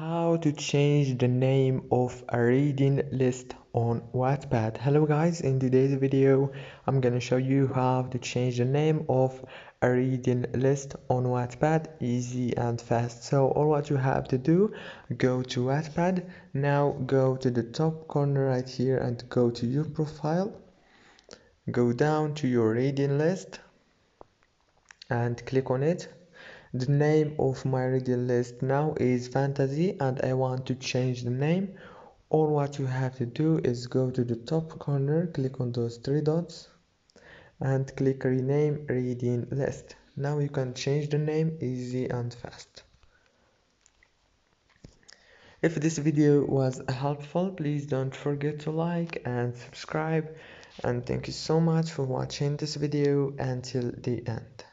How to change the name of a reading list on Wattpad. Hello guys, in today's video I'm gonna show you how to change the name of a reading list on Wattpad easy and fast. So all what you have to do, go to Wattpad. Now go to the top corner right here and go to your profile, go down to your reading list and click on it. The name of my reading list now is fantasy and I want to change the name. All what you have to do is go to the top corner, click on those three dots and click rename reading list. Now you can change the name easy and fast. If this video was helpful, please don't forget to like and subscribe, and thank you so much for watching this video until the end.